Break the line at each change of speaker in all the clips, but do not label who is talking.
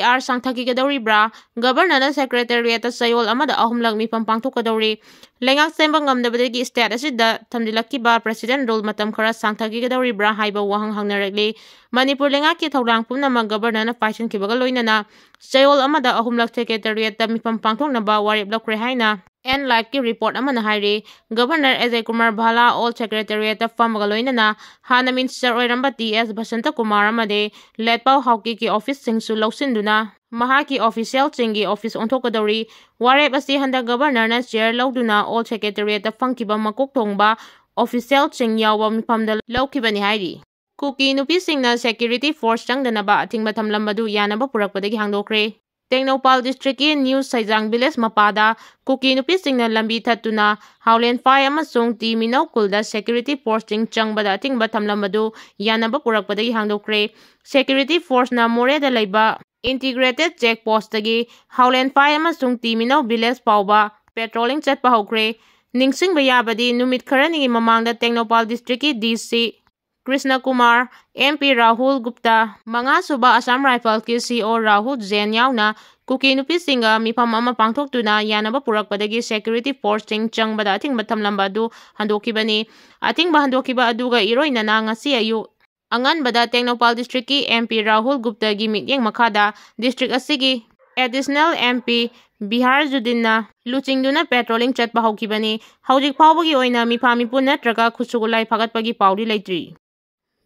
AR Sangthakigadauribra, Governor Secretariat Sayol Amada Ahumlag Mipam Pangthokadauri, Lengak Sembang Gamdabadagi State Asida, Tamdilakkiba, President Rule Matam Kara Sangthakigadauribra, Haiba Wahang Hangnaregli, Manipur Lengaki Taulang Punama Governor Fashion Kibagaloinana, Sayol Amada Ahumlag Secretariat Mipam Pangthok Naba, Warib Lokrehaina. And like the report amana Hairi, Governor Ajay Kumar Bhala, All Secretariat of Famagaloinana, Hana Minister Oiramba T.S. Basanta Kumar Amade, led Pau Hauki ki office sing su Lausinduna, Mahaki official chingi office on Tokadori, Wareb Asi Handa Governor na chair Lauduna, All Secretariat of Funkiba Makok Tongba, official ching Yawa Mipamda Laukibani Hairi. Kuki NUPI SINGNA Security Force Changdanaba, ATHINGBA THAMLAMBA Yanaba Purakpadagi HANGDOKKHRE. Tengnopal District in New Saijang Village Mapada, Kuki NUPI SINGNA lambi thattuna, Howland Fire amasung Ti Minaw Kulda Security Force Changbada ATHINGBA THAMLAMBA Yanaba Purakpadagi HANGDOKKHRE. Security Force na Moreda Laiba, Integrated Check Post dagi, Howland Fire amasung Ti Minaw Village Pauba, Patrolling Chatpa Hokre, Ningsingba Yabadi Numit Karani Mamangda Tengnopal District DC. Krishna Kumar, MP Rahul Gupta, Mga Suba Assam Rifle ki CO Rahul Jain Yauna, Kuki NUPI SINGA Mipam Ama Pangthoktuna Yanaba Purakpadagi Security Force Changbada ATHINGBA THAMLAMBA du Handokkibani, ATHINGBA Handokkiba aduga iroinana ngasi ayuk. Anganbada Tengnopal District ki MP Rahul Gupta gi mityeng makada, District asigi Additional MP Bihar Judinna Luchingduna Patrolling Chatpa Hokibani, Haujik Paubagi Oina Mipamipun natraga Khusugulai Phagatpagi Paudi Leitri.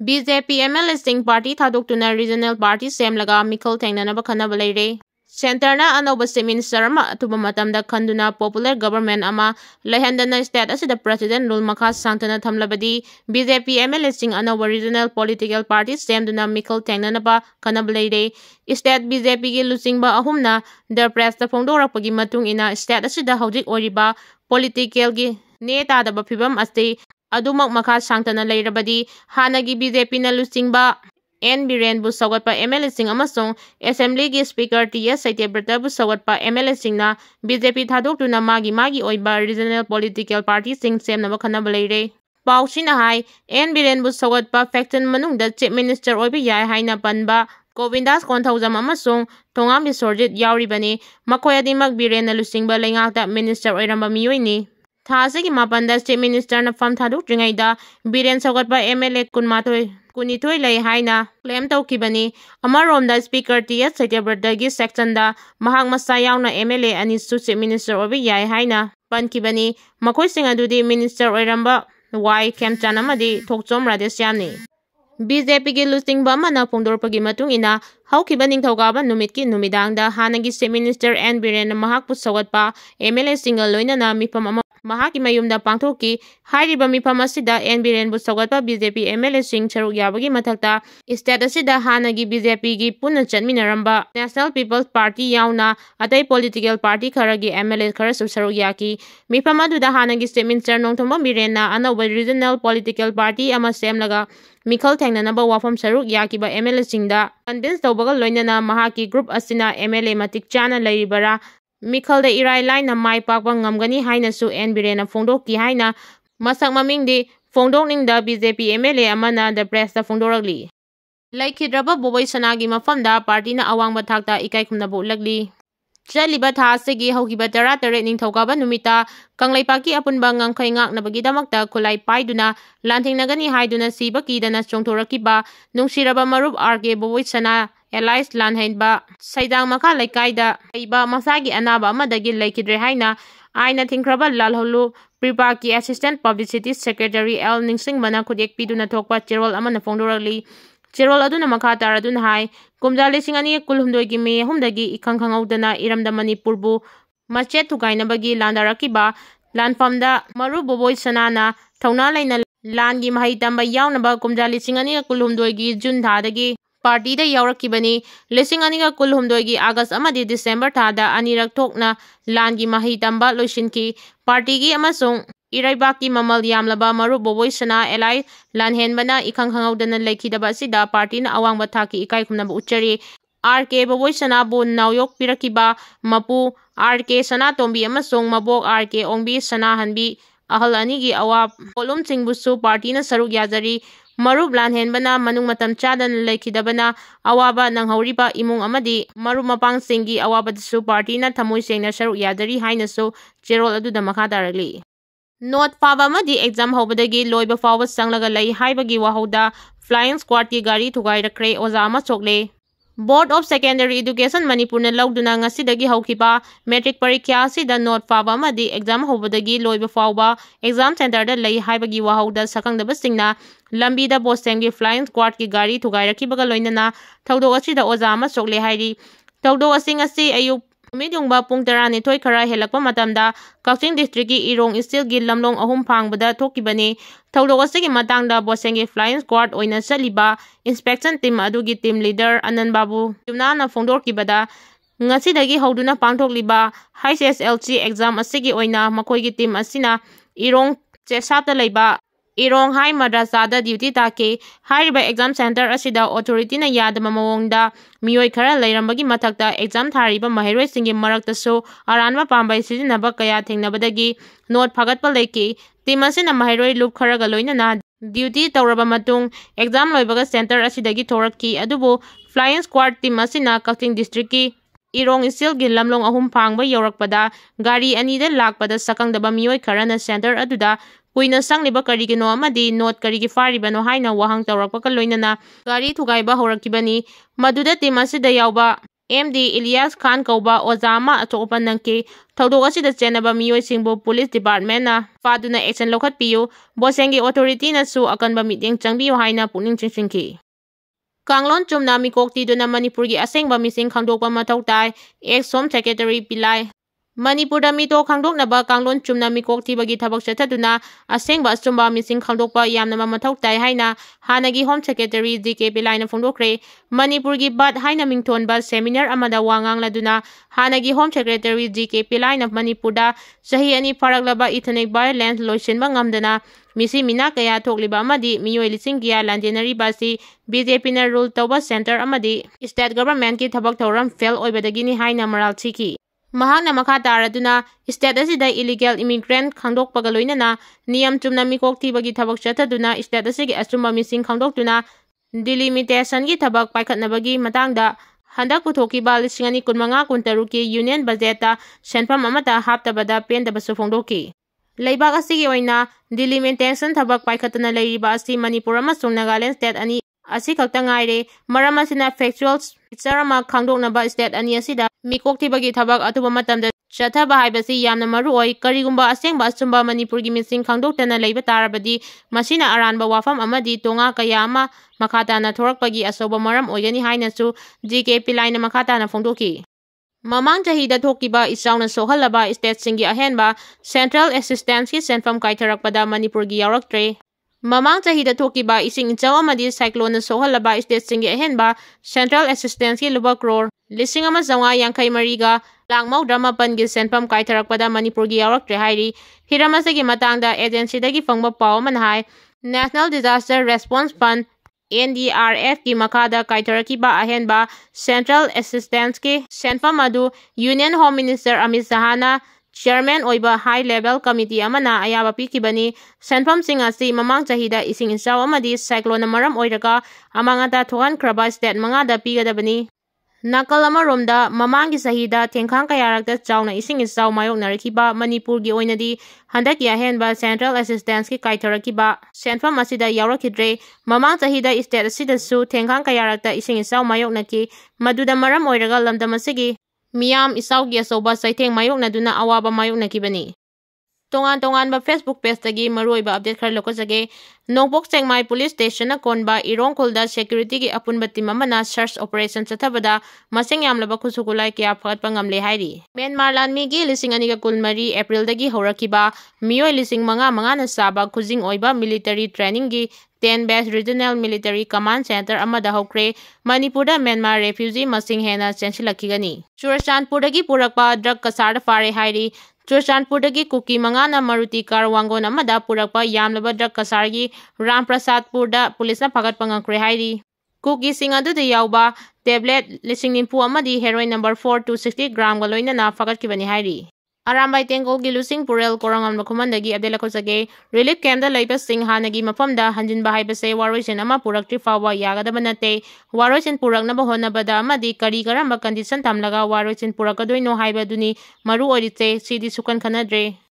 BJP MLA Singh Party Thadoktuna Regional Party Semlaga Mikhal Thengnanaba Khanaba Leire. Centerna Anoba State Minister ama atuba matamda khanduna Popular Government ama lehendana state asida President Rule Makha Sangtana Thamlabadi BJP MLA Singh Anoba Regional Political Party Semduna Mikhal Thengnanaba Khanaba Leire. State BJP gi Lusingba ahumna the press ta phongdorakpagi matung ina state asida hojik oriba political gi neta daba phibam asti adumak makha sangtana leirabadi hanagi BJP na Lusingba N. Biren bu sagatpa MLA Singh amasung Assembly gi Speaker T.S. Saityabrata bu sagatpa MLA Singh na BJP thadoktuna magi oiba Regional Political Party Singh semnaba khanaba leire. Pausina hai N. Biren bu sagatpa faction manungda Chief Minister oiba yai haina panba Govindas Konthaujam amasung Thongam Bisorjit yauribani makhoi adimak Biren na Lusingba leingakta Minister oiramba miyoini. Thasigi mapanda Chief Minister na fam thadokringaida Biren sagatpa MLA kunithoi lei haina claim tawkibani amaromda Speaker T.S. Saityabrata gi section da mahak masa yauna MLA ani su Chief Minister obi yai haina pankibani makhoi sing adudi Minister oiramba Y Khemchan amadi Thokchom Radhesyamni. BJP gi Lusingba mana phongdorpagi matung ina haukiba ningthokaba numitki numidangda hanagi Chief Minister N. Biren mahak pu sagatpa MLA single loinana mipam ama Mahaki mayumda pangthoki hairiba mipam asida N. Biren bu sagatpa BJP MLA Singh charuk yabagi mathakta state asida hanagi BJP gi punna chatminaramba National People's Party yauna atai political party kharagi MLA khara su charuk yaki mipam aduda hanagi State Minister Nongthomba Biren na anauba Regional Political Party ama semlaga Mikhal Thengnanaba wafam charuk yakiba MLA Singda convince tawbaga loinana mahaki group asina MLA matik chana leiribara Mikhal da irai laina mai pakpa ngamgani haina su N. Biren phongdokki haina masak mamingdi phongdokningda BJP MLA amana the press da phongdorakli. Laikhidraba Boboi Sanagi mafamda party na awangba thakta ikai khumnaba ulakli. Chaliba tha asigi haukiba tara tare ningthokaba numita kanglaipaki apunba ngangkhai ngaknabagidamakta khulai paiduna lanthingnagani haiduna siba kidana chongthorakiba nungsiraba marup RK Boboi Sana Allies Lanhainba Saidang Makha Laikaida Iba Masagi Anaba Amadagi Laikidre Haina Aina Thinkraba Lalholu Pripaki Assistant Publicity Secretary L. Ningsingbana Kudek Piduna Thokpa Chirol Amana Phongdorali Chirol Aduna Makha Taradun Hai Kumja Lisingani Kulhumdogi Me Humdagi Ikanghangaudana Iramda Manipurbu Machet Tukainabagi Landarakiba Lanfamda Maru Boboi Sanana Thongna Laina Langi Mahitamba Yaunaba Kumja Lisingani Kulhumdogi Jun Thadagi Party da yaurakibani lising aniga kulhumdoigi August amadi December thada anirak thokna langi mahitamba loishinki party gi amasung iraibaki mamal yamlaba maru Boboi Sana Alai lanhenbana ikanghangaudana laikhidaba sida party na awangba thaki ikai khumnaba uchari RK Boboi Sana bu nauyok pirakiba mapu RK Sana Tombi amasung mabok RK Ongbi Sana Hanbi ahal anigi awa polum chingbusu party na saruk yajari marup lanhenbana manung matam chadan laikidabana awaba nanghauriba imung amadi marup mapang singi awabadasu party na thamoi sengna saruk yajari hainasu cherol aduda makha tarali Note Faba Madi exam Hobadagi Loiba Fawa Sanglaga Lai Haibagi Wahoda Flying Squad ki gari Thugairakhre Ozama Chokle Board of Secondary Education Manipurna Lauduna Ngasidagi Haukiba Metric Parikya Sida Note Faba Madi exam Hobadagi Loiba Fawa exam center da Lai Haibagi Wahoda Sakangdaba Singna Lambi da Bosengi Flying Squad ki gari Thugairakibaga Loinana Thaudok asida Ozama Chokle Hairi Thaudok asing asi Ayuk Umidungba pung tarani toy khara helakpa matamda Kaching district ki Irong Stil gi lamlong ahum phangbada thokibani thaudok asigi matangda Bosengi flying squad oina saliba inspection team adugi team leader Anand Babu tumna phongdorkibada ngasidagi hoduna pangthokliba HSLC exam asigi oina makoigi team asina Irong chesapta leiba Irong High Madrasada duty take Hairiba exam center asida authority na yadama mawongda miyoi khara leirambagi mathakta exam thariba mahairoi singi maraktasu aranma pambai sizinaba kaya thengnabadagi note phagatpa leki timasina mahairoi loop kharaga loinana duty tawraba matung exam loibaga center asidagi thorakki adubu flying squad team asina Kaching district ki Irong Stil gi lamlong ahum phangba yorakpada gari anida lakpada sakangdaba miyoi kharana center aduda Kuina sangliba karigino amadi note karigi faribano haina wahang tawrakpa loinana gari thugaiba horakibani maduda timasida yauba MD Ilyas Khan kauba ozama atopa nangke thaudok asida chenaba miyoi singbo police department na faduna action lokhatpiyu Bosengi authority na su akanba mityeng changbiyo haina pukning chingsingki Kanglon chumna mikokti duna Manipurgi asengba mising khangdokpa mathau tai ex home secretary Pilai Manipurda mito khangdoknaba kanglon chumna mikok thibagi thabak chathaduna asengba achumba mising khangdokpa yamna mathau tai haina hanagi home secretary DK Pilaina phongdokhre Manipurgi bat haina mingthonba seminar amada wangang laduna hanagi home secretary DK Pilaina Manipurda sahi ani faraklaba ethnic violence loisinba ngamdana misi mina kaya thokliba amadi miyoi lising kya landenari basi BJP na rule tawba center amadi state government ki thabak thoram fail oibadagini haina maral chiki Mahakna makha taraduna state asida illegal immigrant khangdokpaga loinana niyam chumna mikok thibagi thabak chathaduna state asigi achumba mising khangdoktuna delimitation gi thabak paikhatnabagi matangda handak puthokiba 2015-13 ki union budget ta senfam amata haptabada pendabasu phongdoki leibak asigi oina delimitation thabak paikhatna leiriba asi Manipur amasung Nagaland state ani asi khakta ngaire maram asina factual Sarama khangdoknaba state ani asida mikok thibagi thabak atuba matamda chathaba haibasi yamna maruoi karigumba asengba achumba Manipurgi mising khangdoktana leiba tarabadi masina aranba wafam amadi tonga kaya ama makhatana thorakpagi asoba maram oigani hainasu DK Pilaina makhatana phongdoki Mamang chahida thokiba isauna sohalaba state singi ahenba central assistance ki senfam kaitharakpada Manipurgi yauraktre Mamang chahida thokiba ising chaw amadi cyclone sohalaba state singi ahenba central assistance ki luba crore lising ama zawnga yangkai mariga langmau drama pangi senpam kaitharakpada Manipurgi yauraktre hairi hiramasagi matangda agency dagi phangba paw manhai National Disaster Response Fund NDRF ki makada kaitarakiba ahenba central assistance ki senfam adu Union Home Minister Amit Sahana Chairman oiba high level committee amana ayaba pikibani senfam sing asi mamang chahida ising insaw amadi cyclone maram oiraga amangata thohan kraba state mangada pigadabani nakal amaromda mamangi sahida tengkhang kayarakta chawna ising insaw mayok narakiba Manipurgi oinadi handaki ahenba central assistance ki kaitharakiba senfam asida yaurakidre mamang chahida state asida su tengkhang kayarakta ising insaw mayok naki maduda maram oiraga lamdam asigi Miyam isawgi asoba saitheng mayoknaduna awaba mayoknakibani tongan ba Facebook page tagi maruiba update khar lokosage Nongpok Chengmai police station na konba Irongkolda security ki apunba team amana search operation chathabada masing yamlaba khusukulai kya phatpa ngamle hairi Myanmar lanmi gi 2013 April dagi horakiba miyoi 5,500 na saba khujing oiba military training gi 10 Base Regional Military Command Center amada hokre Manipurda Myanmar Refugee masing hena Changsinlkkhigani Churachandpurdagi purakpa drug kasar Phare Hairi Churachandpurdagi Kuki mangana Maruti car wangon amada purakpa yamlaba drug kasargi Ramprasadpurda police na phagatpa ngakre hairi Kuki sing aduda yauba tablet 9,000 amadi heroin number 4 260 gram ga loinana phagatkibani hairi Arambai Tengolgi Lusing Purel Korangam Lokumandagi Abdelakosage, Relief Camp the Lapasing Hanagi Mafamda, Hanjin Bahibase, Warwish and Ama Purak Trifawa Yaga the Banate, Warwish and Purak Nabahona Bada, Madi, Kari Garamba Condition Tamlaga, Warwish and Purakadui no Haiba Duni, Maru Orite, Sidi Sukan Kanadre.